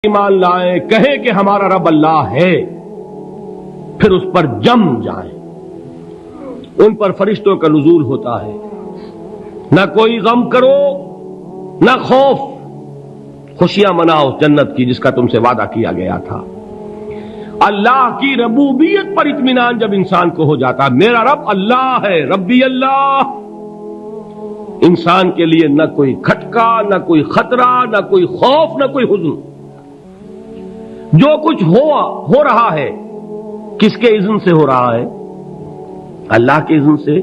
ایمان لائیں، کہیں کہ ہمارا رب اللہ ہے، پھر اس پر جم جائیں۔ ان پر فرشتوں کا نزول ہوتا ہے، نہ کوئی غم کرو نہ خوف، خوشیاں مناؤ جنت کی جس کا تم سے وعدہ کیا گیا تھا۔ اللہ کی ربوبیت پر اطمینان جب انسان کو ہو جاتا، میرا رب اللہ ہے، ربی اللہ، انسان کے لیے نہ کوئی کھٹکا، نہ کوئی خطرہ، نہ کوئی خوف، نہ کوئی حزن۔ جو کچھ ہو رہا ہے کس کے اذن سے ہو رہا ہے؟ اللہ کے اذن سے۔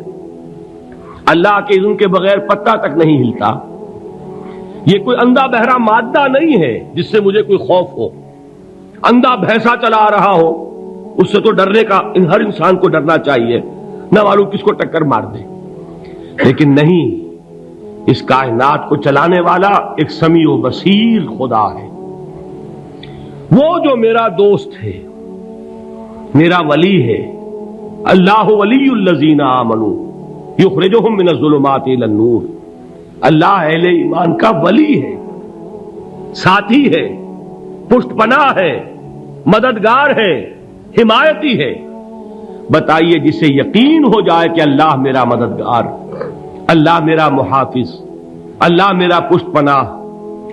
اللہ کے اذن کے بغیر پتا تک نہیں ہلتا۔ یہ کوئی اندھا بہرا مادہ نہیں ہے جس سے مجھے کوئی خوف ہو۔ اندھا بھینسا چلا رہا ہو اس سے تو ڈرنے کا ہر انسان کو ڈرنا چاہیے، نہ معلوم کس کو ٹکر مار دے۔ لیکن نہیں، اس کائنات کو چلانے والا ایک سمیع و بصیر خدا ہے، وہ جو میرا دوست ہے، میرا ولی ہے۔ اللہ ولی الذین آمنوا یخرجہم من الظلمات الی النور۔ اللہ اہل ایمان کا ولی ہے، ساتھی ہے، پشت پناہ ہے، مددگار ہے، حمایتی ہے۔ بتائیے جسے یقین ہو جائے کہ اللہ میرا مددگار، اللہ میرا محافظ، اللہ میرا پشت پناہ،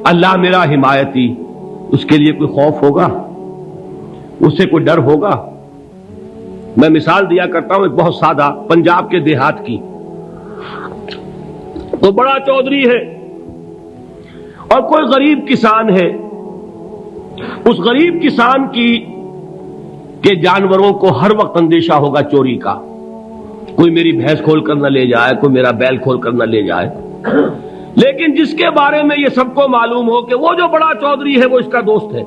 اللہ میرا حمایتی، اس کے لیے کوئی خوف ہوگا؟ اس سے کوئی ڈر ہوگا؟ میں مثال دیا کرتا ہوں ایک بہت سادہ، پنجاب کے دیہات کی۔ تو بڑا چودھری ہے اور کوئی غریب کسان ہے۔ اس غریب کسان کے جانوروں کو ہر وقت اندیشہ ہوگا چوری کا، کوئی میری بھینس کھول کر نہ لے جائے، کوئی میرا بیل کھول کر نہ لے جائے۔ لیکن جس کے بارے میں یہ سب کو معلوم ہو کہ وہ جو بڑا چودھری ہے وہ اس کا دوست ہے،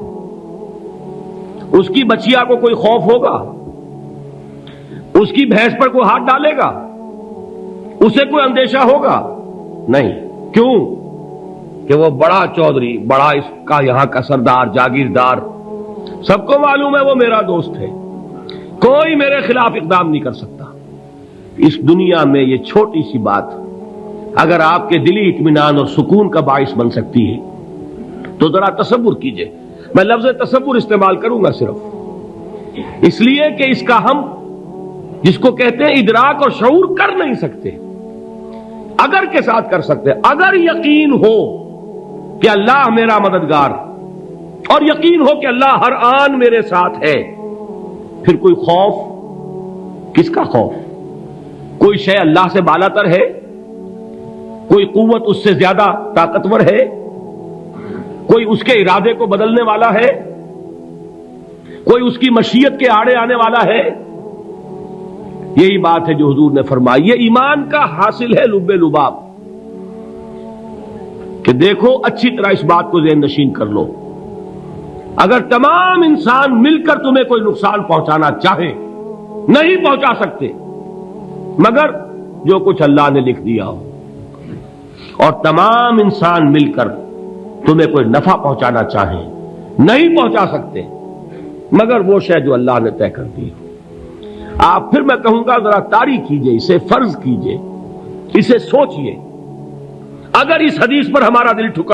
اس کی بچیا کو کوئی خوف ہوگا؟ اس کی بھینس پر کوئی ہاتھ ڈالے گا؟ اسے کوئی اندیشہ ہوگا؟ نہیں۔ کیوں؟ کہ وہ بڑا چودھری، بڑا اس کا یہاں کا سردار، جاگیردار، سب کو معلوم ہے وہ میرا دوست ہے، کوئی میرے خلاف اقدام نہیں کر سکتا۔ اس دنیا میں یہ چھوٹی سی بات اگر آپ کے دلی اطمینان اور سکون کا باعث بن سکتی ہے تو ذرا تصور کیجئے۔ میں لفظ تصور استعمال کروں گا صرف اس لیے کہ اس کا ہم جس کو کہتے ہیں ادراک اور شعور کر نہیں سکتے، اگر کے ساتھ کر سکتے۔ اگر یقین ہو کہ اللہ میرا مددگار اور یقین ہو کہ اللہ ہر آن میرے ساتھ ہے، پھر کوئی خوف؟ کس کا خوف؟ کوئی شے اللہ سے بالا تر ہے؟ کوئی قوت اس سے زیادہ طاقتور ہے؟ کوئی اس کے ارادے کو بدلنے والا ہے؟ کوئی اس کی مشیت کے آڑے آنے والا ہے؟ یہی بات ہے جو حضور نے فرمائی۔ یہ ایمان کا حاصل ہے لب لباب، کہ دیکھو اچھی طرح اس بات کو ذہن نشین کر لو، اگر تمام انسان مل کر تمہیں کوئی نقصان پہنچانا چاہے نہیں پہنچا سکتے، مگر جو کچھ اللہ نے لکھ دیا ہو، اور تمام انسان مل کر تمہیں کوئی نفع پہنچانا چاہیں نہیں پہنچا سکتے، مگر وہ شے جو اللہ نے طے کر دی ہو۔ آپ پھر میں کہوں گا ذرا طاری کیجئے، اسے فرض کیجئے، اسے سوچئے۔ اگر اس حدیث پر ہمارا دل ٹھکا